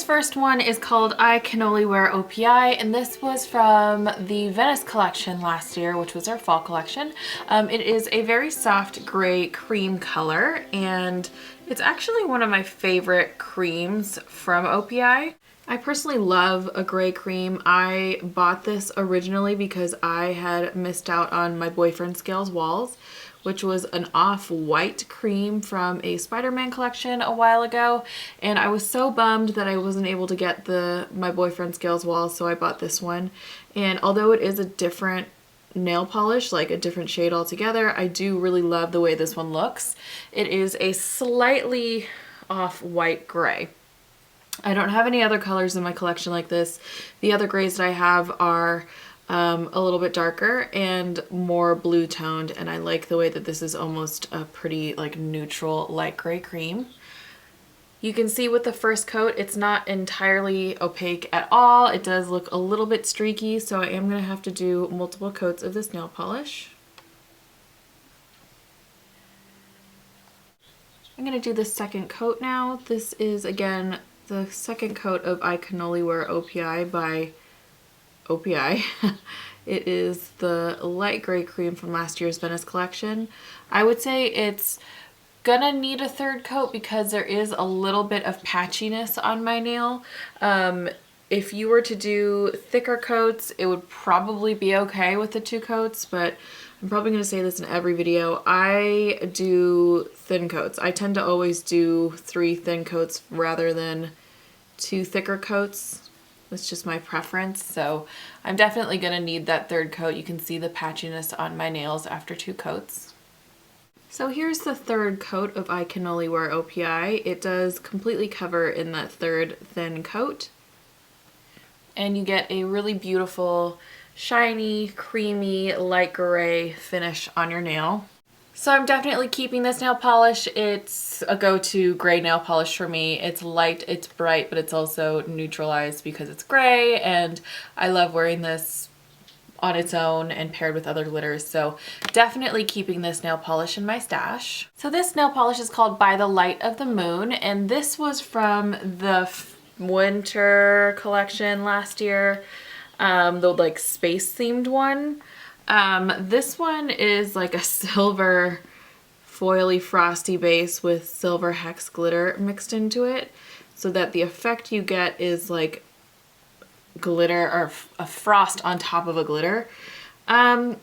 first one is called I Can Only Wear OPI, and this was from the Venice collection last year, which was our fall collection. It is a very soft gray cream color, and it's actually one of my favorite creams from OPI. I personally love a gray cream. I bought this originally because I had missed out on my boyfriend Scales Walls, which was an off-white cream from a Spider-Man collection a while ago, and I was so bummed that I wasn't able to get my boyfriend Scales Walls, so I bought this one. And although it is a different nail polish, like a different shade altogether, I do really love the way this one looks. It is a slightly off-white gray. I don't have any other colors in my collection like this. The other grays that I have are a little bit darker and more blue toned, and I like the way that this is almost a pretty like neutral light gray cream. You can see with the first coat it's not entirely opaque at all. It does look a little bit streaky, so I am going to have to do multiple coats of this nail polish. I'm going to do the second coat now. This is again the second coat of I Can Only Wear OPI by OPI. It is the light gray cream from last year's Venice collection. I would say it's gonna need a third coat because there is a little bit of patchiness on my nail. If you were to do thicker coats, it would probably be okay with the 2 coats, but I'm probably going to say this in every video. I do thin coats. I tend to always do 3 thin coats rather than 2 thicker coats. It's just my preference, so I'm definitely going to need that third coat. You can see the patchiness on my nails after 2 coats. So here's the third coat of I Can Only Wear OPI. It does completely cover in that third thin coat, and you get a really beautiful, shiny, creamy, light gray finish on your nail. So I'm definitely keeping this nail polish. It's a go-to gray nail polish for me. It's light, it's bright, but it's also neutralized because it's gray, and I love wearing this on its own and paired with other glitters, so definitely keeping this nail polish in my stash. So this nail polish is called By the Light of the Moon, and this was from the winter collection last year, the like space themed one. This one is like a silver foily frosty base with silver hex glitter mixed into it, so that the effect you get is like glitter or a frost on top of a glitter. To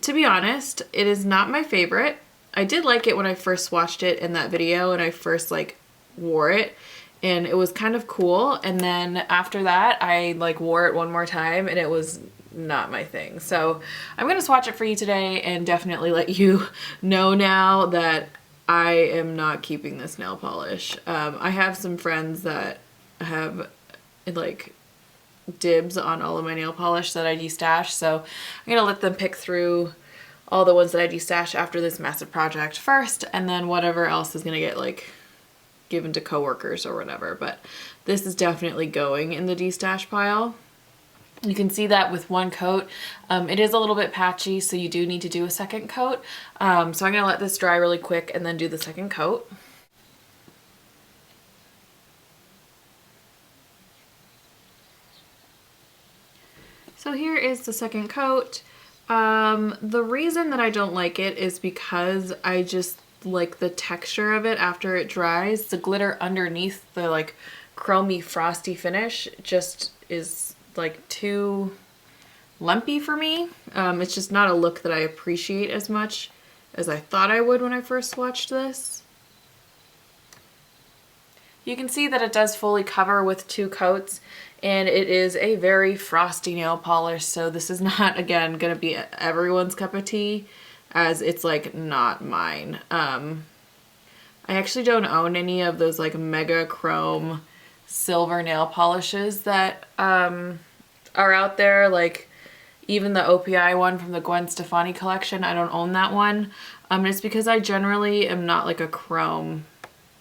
be honest, it is not my favorite. I did like it when I first watched it in that video and I first like wore it, and it was kind of cool, and then after that I like wore it one more time and it was not my thing. So I'm gonna swatch it for you today and definitely let you know now that I am not keeping this nail polish. I have some friends that have like dibs on all of my nail polish that I destash, so I'm gonna let them pick through all the ones that I destash after this massive project first, and then whatever else is gonna get like given to coworkers or whatever. But this is definitely going in the destash pile. You can see that with one coat. It is a little bit patchy, so you do need to do a second coat. So I'm gonna let this dry really quick and then do the second coat. So here is the second coat. The reason that I don't like it is because I just like the texture of it after it dries. The glitter underneath the like chromy frosty finish just is like too lumpy for me. It's just not a look that I appreciate as much as I thought I would when I first swatched this. You can see that it does fully cover with 2 coats, and it is a very frosty nail polish, so this is not, again, gonna be everyone's cup of tea, as it's like not mine. I actually don't own any of those like mega chrome silver nail polishes that are out there, like even the OPI one from the Gwen Stefani collection. I don't own that one. And it's because I generally am not like a chrome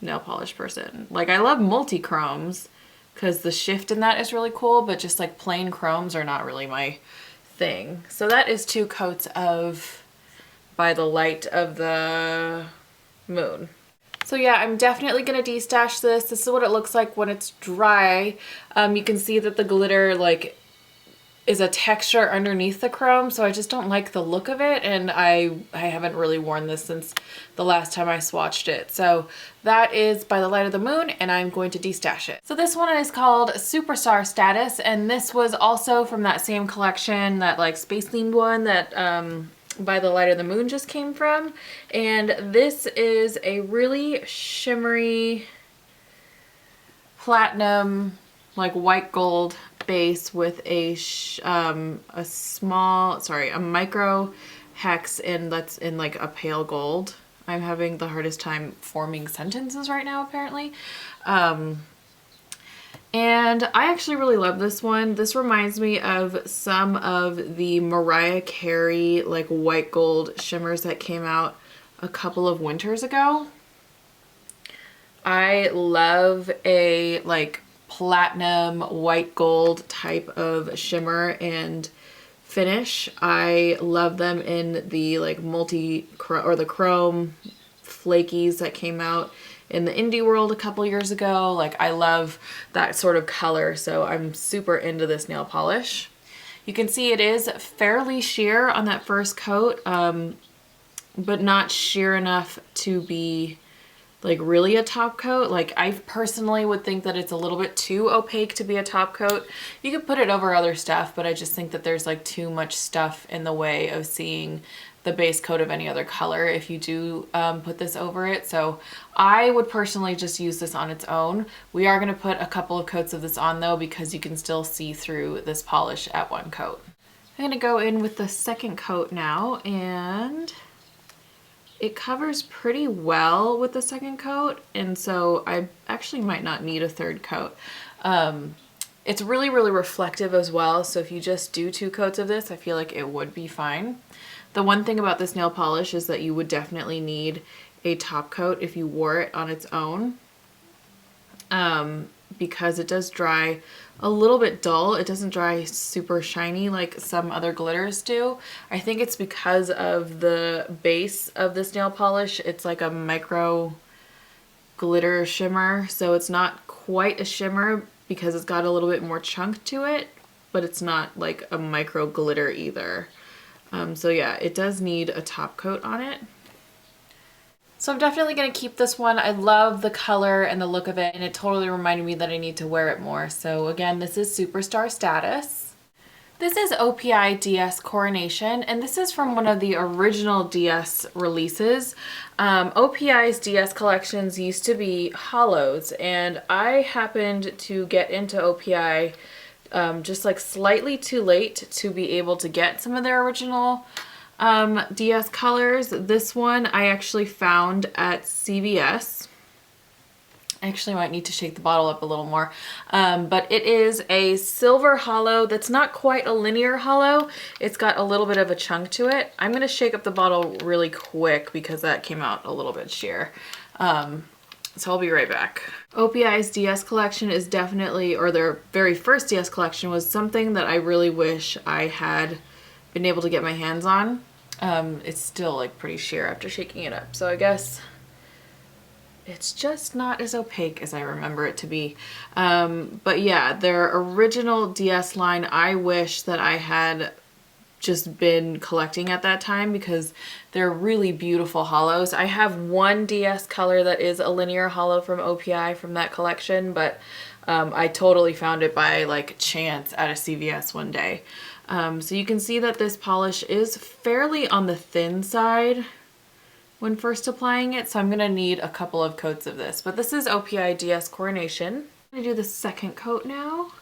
nail polish person. Like I love multi-chromes because the shift in that is really cool, but just like plain chromes are not really my thing. So that is 2 coats of By the Light of the Moon. So yeah, I'm definitely gonna destash this. This is what it looks like when it's dry. You can see that the glitter like is a texture underneath the chrome, so I just don't like the look of it, and I haven't really worn this since the last time I swatched it. So that is By the Light of the Moon, and I'm going to destash it. So this one is called Superstar Status, and this was also from that same collection, that like space themed one that By the Light of the Moon just came from. And this is a really shimmery platinum, like white gold base with a micro hex that's in like a pale gold. I'm having the hardest time forming sentences right now, apparently. And I actually really love this one. This reminds me of some of the Mariah Carey like white gold shimmers that came out a couple of winters ago. I love a like platinum white gold type of shimmer and finish. I love them in the like the chrome flakies that came out in the indie world a couple years ago. Like I love that sort of color, so I'm super into this nail polish. You can see it is fairly sheer on that first coat, but not sheer enough to be like really a top coat. Like I personally would think that it's a little bit too opaque to be a top coat. You could put it over other stuff, but I just think that there's like too much stuff in the way of seeing the base coat of any other color if you do put this over it. So I would personally just use this on its own. We are gonna put a couple of coats of this on though, because you can still see through this polish at one coat. I'm gonna go in with the second coat now, and it covers pretty well with the second coat, and so I actually might not need a third coat. It's really, really reflective as well, so if you just do 2 coats of this, I feel like it would be fine. The one thing about this nail polish is that you would definitely need a top coat if you wore it on its own, because it does dry a little bit dull. It doesn't dry super shiny like some other glitters do. I think it's because of the base of this nail polish. It's like a micro glitter shimmer, so it's not quite a shimmer because it's got a little bit more chunk to it, but it's not like a micro glitter either. So yeah, it does need a top coat on it. So I'm definitely going to keep this one. I love the color and the look of it, and it totally reminded me that I need to wear it more. So again, this is Superstar Status. This is OPI DS Coronation, and this is from one of the original DS releases. OPI's DS collections used to be hollows, and I happened to get into OPI just like slightly too late to be able to get some of their original DS colors. This one I actually found at CVS. I actually might need to shake the bottle up a little more, but it is a silver hollow that's not quite a linear hollow. It's got a little bit of a chunk to it. I'm going to shake up the bottle really quick because that came out a little bit sheer. So I'll be right back. OPI's DS collection is definitely, or their very first DS collection was something that I really wish I had been able to get my hands on. It's still like pretty sheer after shaking it up, so I guess it's just not as opaque as I remember it to be. But yeah, their original DS line, I wish that I had just been collecting at that time because they're really beautiful hollows. I have one DS color that is a linear hollow from OPI from that collection, but I totally found it by like chance at a CVS one day. So you can see that this polish is fairly on the thin side when first applying it, so I'm gonna need a couple of coats of this. But this is OPI DS Coronation. I'm gonna do the second coat now,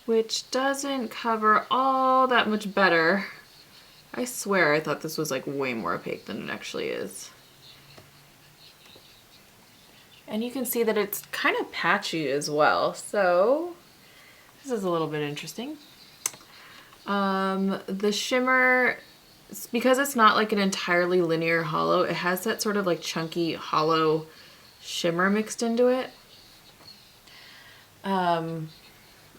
which doesn't cover all that much better. I swear I thought this was like way more opaque than it actually is. And you can see that it's kind of patchy as well, so this is a little bit interesting. The shimmer, because it's not like an entirely linear hollow, it has that sort of like chunky hollow shimmer mixed into it. And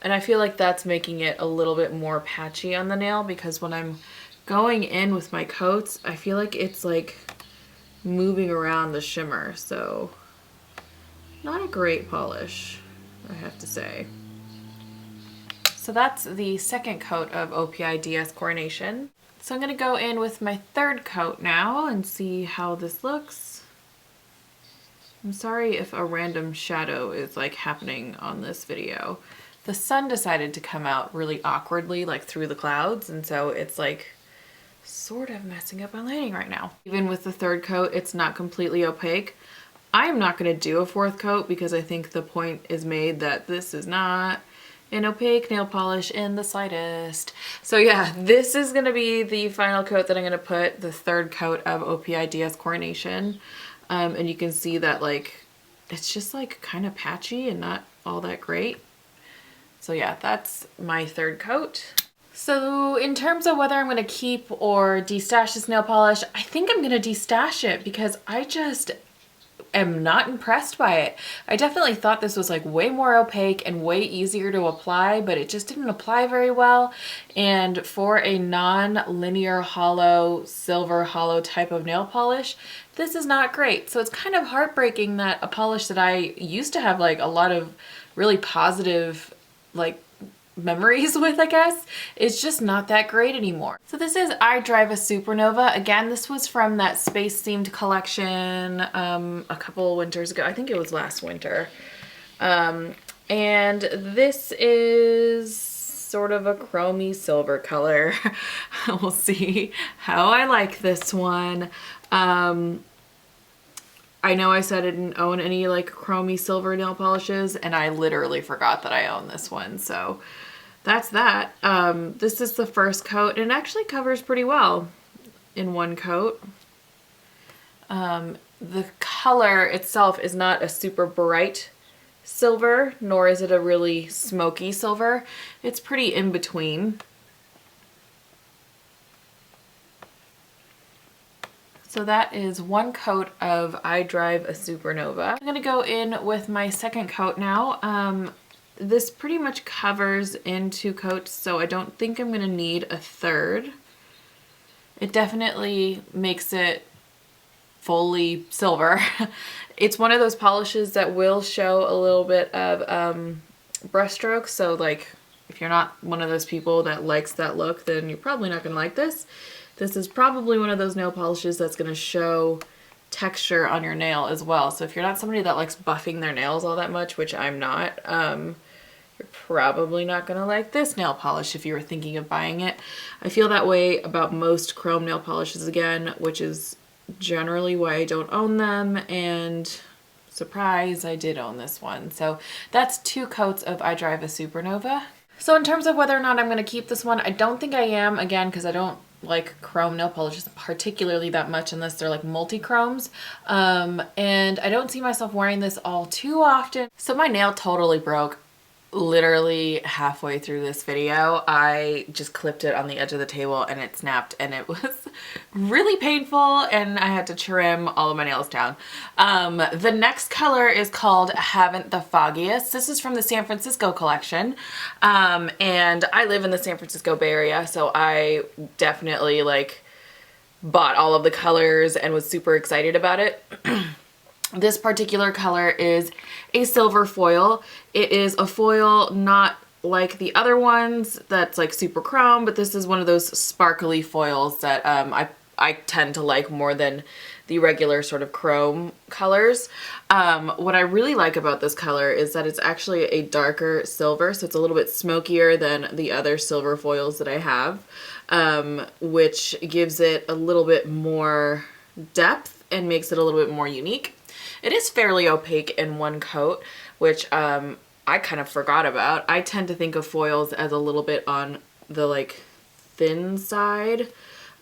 I feel like that's making it a little bit more patchy on the nail, because when I'm going in with my coats, I feel like it's like moving around the shimmer, so not a great polish, I have to say. So that's the second coat of OPI DS Coronation. So I'm gonna go in with my third coat now and see how this looks. I'm sorry if a random shadow is like happening on this video. The sun decided to come out really awkwardly, like through the clouds, and so it's like sort of messing up my lighting right now. Even with the third coat, it's not completely opaque. I'm not gonna do a fourth coat because I think the point is made that this is not an opaque nail polish in the slightest. So yeah, this is gonna be the final coat that I'm gonna put, the third coat of OPI DS Coronation. And you can see that like, it's just like kind of patchy and not all that great. So yeah, that's my third coat. So in terms of whether I'm gonna keep or destash this nail polish, I think I'm gonna destash it because I just am not impressed by it. I definitely thought this was like way more opaque and way easier to apply, but it just didn't apply very well. And for a non-linear hollow, silver hollow type of nail polish, this is not great. So it's kind of heartbreaking that a polish that I used to have like a lot of really positive like memories with, I guess, it's just not that great anymore. So this is Drive A Supernova. Again, this was from that space themed collection a couple winters ago. I think it was last winter. And this is sort of a chromy silver color. We'll see how I like this one. I know I said I didn't own any like chromy silver nail polishes, and I literally forgot that I own this one. So that's that. This is the first coat, and it actually covers pretty well in one coat. The color itself is not a super bright silver, nor is it a really smoky silver. It's pretty in between. So that is one coat of Drive A Supernova. I'm gonna go in with my second coat now. This pretty much covers in two coats, so I don't think I'm gonna need a third. It definitely makes it fully silver. It's one of those polishes that will show a little bit of brush strokes, so like if you're not one of those people that likes that look, then you're probably not gonna like this. This is probably one of those nail polishes that's going to show texture on your nail as well. So if you're not somebody that likes buffing their nails all that much, which I'm not, you're probably not going to like this nail polish if you were thinking of buying it. I feel that way about most chrome nail polishes again, which is generally why I don't own them. And surprise, I did own this one. So that's two coats of Drive A Supernova. So in terms of whether or not I'm going to keep this one, I don't think I am, again, because I don't like chrome nail polishes particularly that much unless they're like multi-chromes. And I don't see myself wearing this all too often. So my nail totally broke literally halfway through this video. I just clipped it on the edge of the table and it snapped, and it was really painful, and I had to trim all of my nails down. The next color is called Haven't The Foggiest. This is from the San Francisco collection. And I live in the San Francisco Bay Area, so I definitely like bought all of the colors and was super excited about it. This particular color is a silver foil. It is a foil not like the other ones that's like super chrome, but this is one of those sparkly foils that I tend to like more than the regular sort of chrome colors. What I really like about this color is that it's actually a darker silver, so it's a little bit smokier than the other silver foils that I have, which gives it a little bit more depth and makes it a little bit more unique. It is fairly opaque in one coat, which I kind of forgot about. I tend to think of foils as a little bit on the like thin side,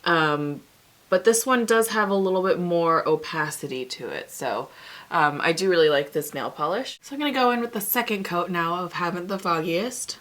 but this one does have a little bit more opacity to it. So I do really like this nail polish. So I'm gonna go in with the second coat now of Haven't The Foggiest.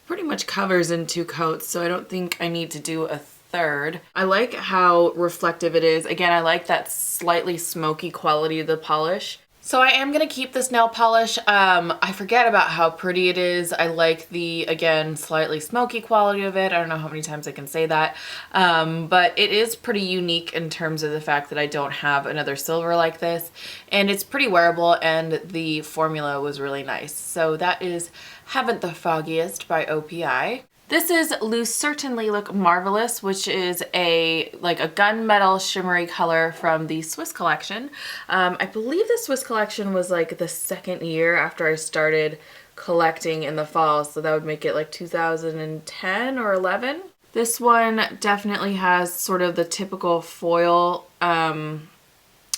Pretty much covers in two coats, so I don't think I need to do a third. I like how reflective it is. Again, I like that slightly smoky quality of the polish. So I am going to keep this nail polish. I forget about how pretty it is. I like the, again, slightly smoky quality of it. I don't know how many times I can say that. But it is pretty unique in terms of the fact that I don't have another silver like this. And it's pretty wearable, and the formula was really nice. So that is Haven't The Foggiest by OPI. This is Lucerne-tainly Look Marvelous, which is a gunmetal shimmery color from the Swiss collection. I believe the Swiss collection was like the second year after I started collecting in the fall, so that would make it like 2010 or 11. This one definitely has sort of the typical foil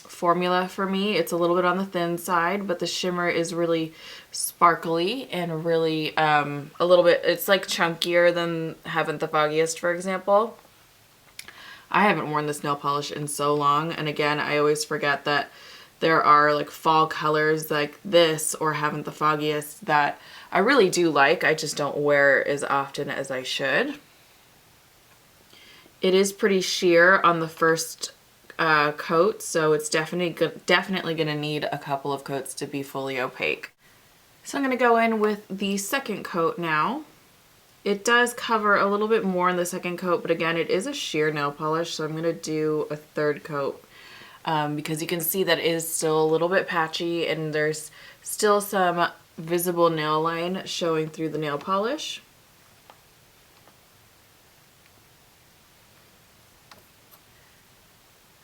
formula for me. It's a little bit on the thin side, but the shimmer is really sparkly and really a little bit, it's like chunkier than Haven't The Foggiest, for example. I haven't worn this nail polish in so long, and again, I always forget that there are like fall colors like this or Haven't The Foggiest that I really do like. I just don't wear as often as I should. It is pretty sheer on the first coat, so it's definitely gonna need a couple of coats to be fully opaque. So I'm gonna go in with the second coat now. It does cover a little bit more in the second coat, but again, it is a sheer nail polish, so I'm gonna do a third coat because you can see that it is still a little bit patchy and there's still some visible nail line showing through the nail polish.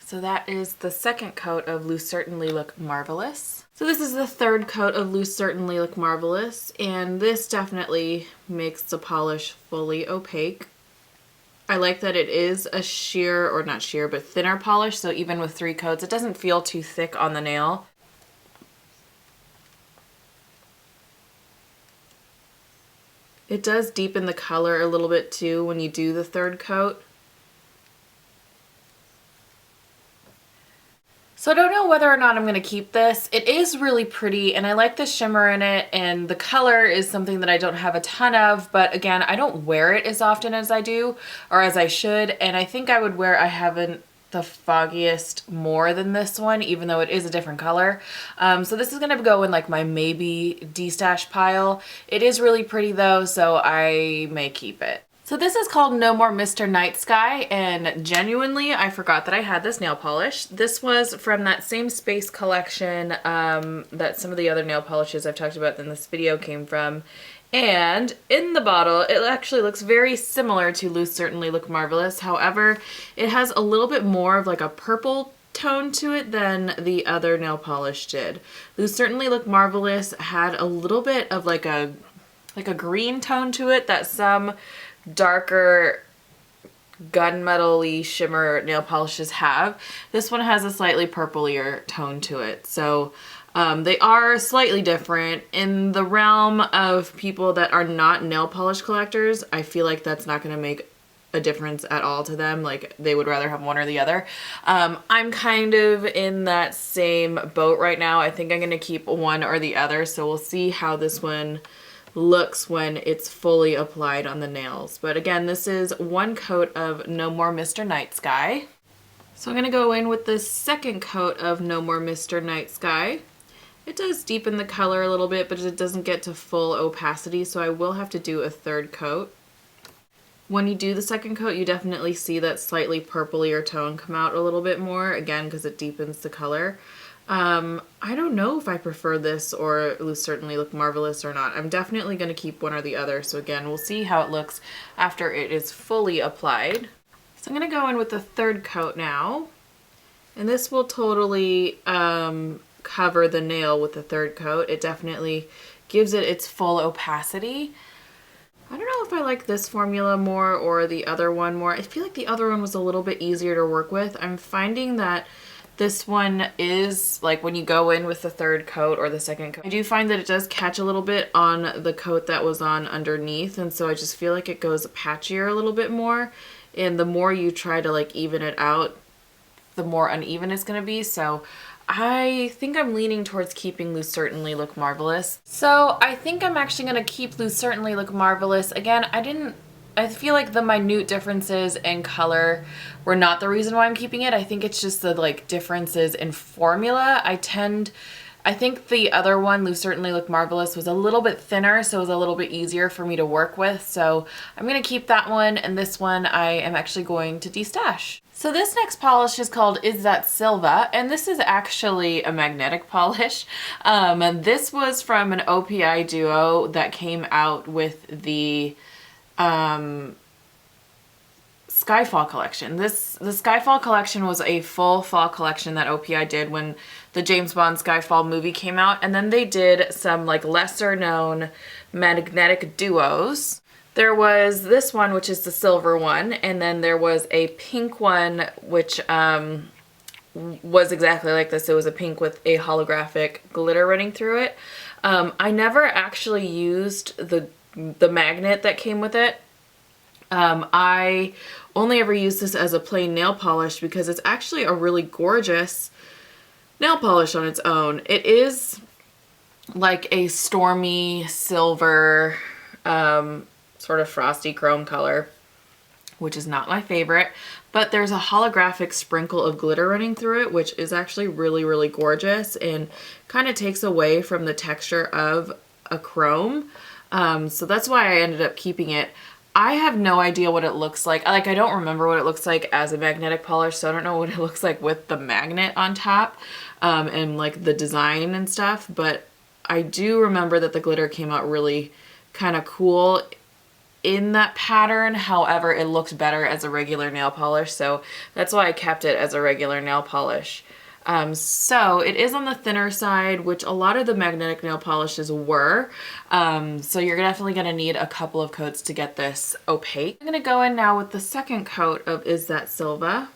So that is the second coat of Lucerne-tainly Look Marvelous. So this is the third coat of Lucerne-tainly Look Marvelous, and this definitely makes the polish fully opaque. I like that it is a sheer, or not sheer, but thinner polish, so even with 3 coats, it doesn't feel too thick on the nail. It does deepen the color a little bit too when you do the third coat. So I don't know whether or not I'm going to keep this. It is really pretty and I like the shimmer in it, and the color is something that I don't have a ton of, but again, I don't wear it as often as I do or as I should, and I think I would wear I Haven't The Foggiest more than this one, even though it is a different color. So this is going to go in like my maybe de-stash pile. It is really pretty though, so I may keep it. So this is called No More Mr. Night Sky, and genuinely I forgot that I had this nail polish. This was from that same Space collection that some of the other nail polishes I've talked about in this video came from. And in the bottle, it actually looks very similar to Lucerne-tainly Look Marvelous. However, it has a little bit more of like a purple tone to it than the other nail polish did. Lucerne-tainly Look Marvelous had a little bit of like a green tone to it that some darker gunmetal-y shimmer nail polishes have. This one has a slightly purplier tone to it. So they are slightly different. In the realm of people that are not nail polish collectors, I feel like that's not going to make a difference at all to them. Like they would rather have one or the other. I'm kind of in that same boat right now. I think I'm going to keep one or the other. So we'll see how this one looks when it's fully applied on the nails. But again, this is one coat of No More Mr. Night Sky. So I'm going to go in with the second coat of No More Mr. Night Sky. It does deepen the color a little bit, but it doesn't get to full opacity, so I will have to do a third coat. When you do the second coat, you definitely see that slightly purplier tone come out a little bit more, again, because it deepens the color. I don't know if I prefer this or Lucerne-tainly Look Marvelous or not. I'm definitely going to keep one or the other. So again, we'll see how it looks after it is fully applied. So I'm going to go in with the third coat now. And this will totally cover the nail with the third coat. It definitely gives it its full opacity. I don't know if I like this formula more or the other one more. I feel like the other one was a little bit easier to work with. I'm finding that this one is, like when you go in with the third coat or the second coat, I do find that it does catch a little bit on the coat that was on underneath, and so I just feel like it goes patchier a little bit more, and the more you try to like even it out, the more uneven it's going to be. So I think I'm leaning towards keeping Lucerne-tainly Look Marvelous. So I think I'm actually going to keep Lucerne-tainly Look Marvelous. Again, I feel like the minute differences in color were not the reason why I'm keeping it. I think it's just the like differences in formula. I tend I think the other one, Lucerne-tainly Look Marvelous, was a little bit thinner, so it was a little bit easier for me to work with. So I'm going to keep that one, and this one I am actually going to destash. So this next polish is called Is That Silva, and this is actually a magnetic polish. This was from an OPI duo that came out with the Skyfall collection. The Skyfall collection was a full fall collection that OPI did when the James Bond Skyfall movie came out, and then they did some like lesser known magnetic duos. There was this one, which is the silver one, and then there was a pink one, which was exactly like this. It was a pink with a holographic glitter running through it. I never actually used the magnet that came with it. I only ever used this as a plain nail polish because it's actually a really gorgeous nail polish on its own. It is like a stormy silver, sort of frosty chrome color, which is not my favorite, but there's a holographic sprinkle of glitter running through it, which is actually really, really gorgeous and kind of takes away from the texture of a chrome. So that's why I ended up keeping it. I have no idea what it looks like. Like, I don't remember what it looks like as a magnetic polish, so I don't know what it looks like with the magnet on top, and like the design and stuff, but I do remember that the glitter came out really kind of cool in that pattern. However, it looked better as a regular nail polish, so that's why I kept it as a regular nail polish. So it is on the thinner side, which a lot of the magnetic nail polishes were. So you're definitely going to need a couple of coats to get this opaque. I'm going to go in now with the second coat of Is That Silva.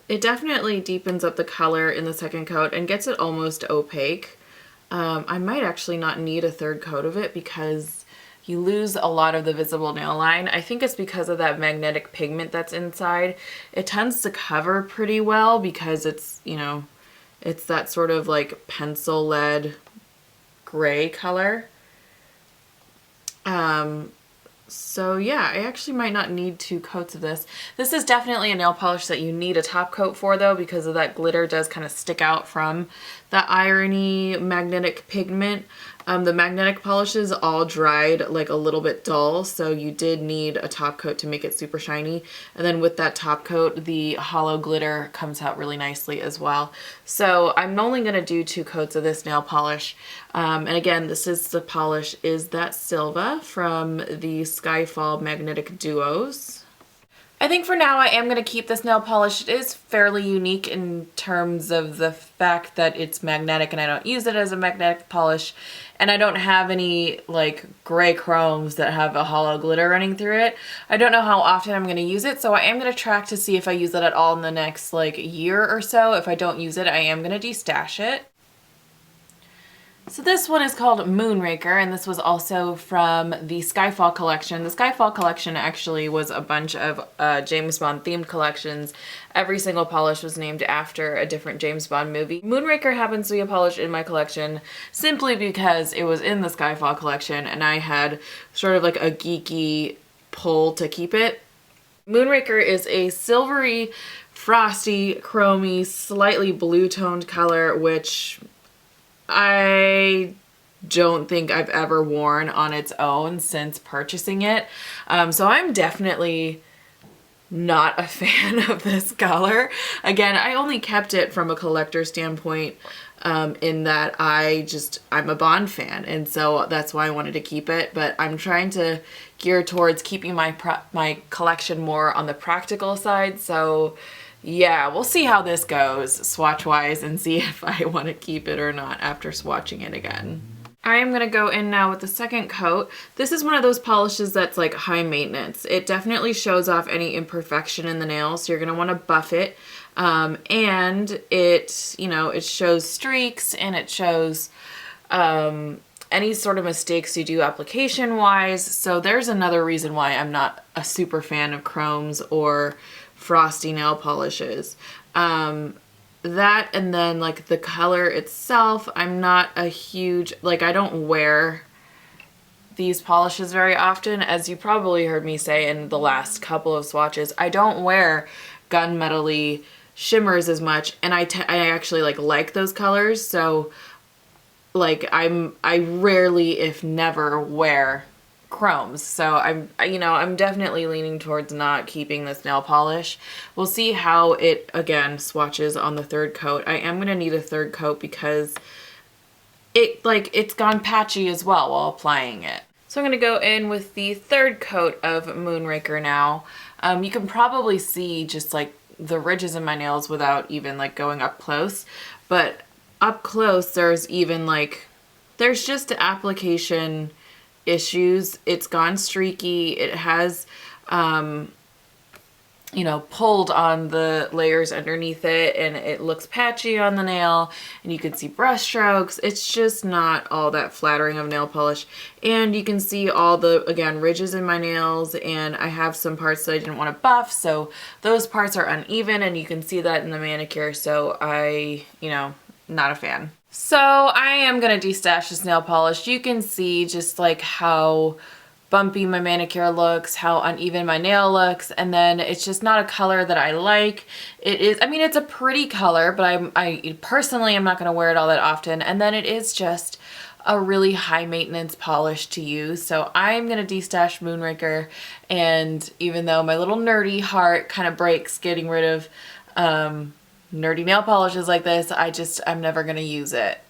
It definitely deepens up the color in the second coat and gets it almost opaque. I might actually not need a third coat of it because you lose a lot of the visible nail line. I think it's because of that magnetic pigment that's inside. It tends to cover pretty well because it's, you know, it's that sort of like pencil lead gray color. So yeah, I actually might not need 2 coats of this. This is definitely a nail polish that you need a top coat for though, because of that glitter does kind of stick out from that irony magnetic pigment. The magnetic polishes all dried like a little bit dull, so you did need a top coat to make it super shiny. And then with that top coat, the hollow glitter comes out really nicely as well. So I'm only going to do 2 coats of this nail polish. And again, this is the polish Is That Silva from the Skyfall Magnetic Duos. I think for now I am going to keep this nail polish. It is fairly unique in terms of the fact that it's magnetic and I don't use it as a magnetic polish, and I don't have any like gray chromes that have a hollow glitter running through it. I don't know how often I'm going to use it, so I am going to track to see if I use it at all in the next like year or so. If I don't use it, I am going to destash it. So this one is called Moonraker, and this was also from the Skyfall collection. The Skyfall collection actually was a bunch of James Bond themed collections. Every single polish was named after a different James Bond movie. Moonraker happens to be a polish in my collection simply because it was in the Skyfall collection and I had sort of like a geeky pull to keep it. Moonraker is a silvery, frosty, chromy, slightly blue toned color, which I don't think I've ever worn on its own since purchasing it. So I'm definitely not a fan of this color. Again, I only kept it from a collector standpoint, in that I'm a Bond fan, and so that's why I wanted to keep it, but I'm trying to gear towards keeping my collection more on the practical side. So yeah, we'll see how this goes swatch-wise and see if I want to keep it or not after swatching it again. I am going to go in now with the second coat. This is one of those polishes that's like high maintenance. It definitely shows off any imperfection in the nail, so you're going to want to buff it. And it, you know, it shows streaks and it shows any sort of mistakes you do application-wise. So there's another reason why I'm not a super fan of chromes or frosty nail polishes. That, and then like the color itself, I'm not a huge, like I don't wear these polishes very often. As you probably heard me say in the last couple of swatches, I don't wear gunmetal-y shimmers as much, and I actually like those colors, so like I rarely, if never, wear chromes. So I'm definitely leaning towards not keeping this nail polish. We'll see how it again swatches on the third coat. I am gonna need a third coat because it's gone patchy as well while applying it. So I'm gonna go in with the third coat of Moonraker now. You can probably see just like the ridges in my nails without even like going up close, but up close there's even there's just application issues. It's gone streaky. It has pulled on the layers underneath it, and it looks patchy on the nail, and you can see brush strokes. It's just not all that flattering of nail polish. And you can see all the, again, ridges in my nails, and I have some parts that I didn't want to buff, so those parts are uneven, and you can see that in the manicure, so not a fan. So I am gonna destash this nail polish. You can see just like how bumpy my manicure looks, how uneven my nail looks, and then it's just not a color that I like. It is, I mean, it's a pretty color, but I personally am not going to wear it all that often, and then it is just a really high maintenance polish to use. So I'm going to destash Moonraker, and even though my little nerdy heart kind of breaks getting rid of nerdy nail polishes like this, I'm never going to use it.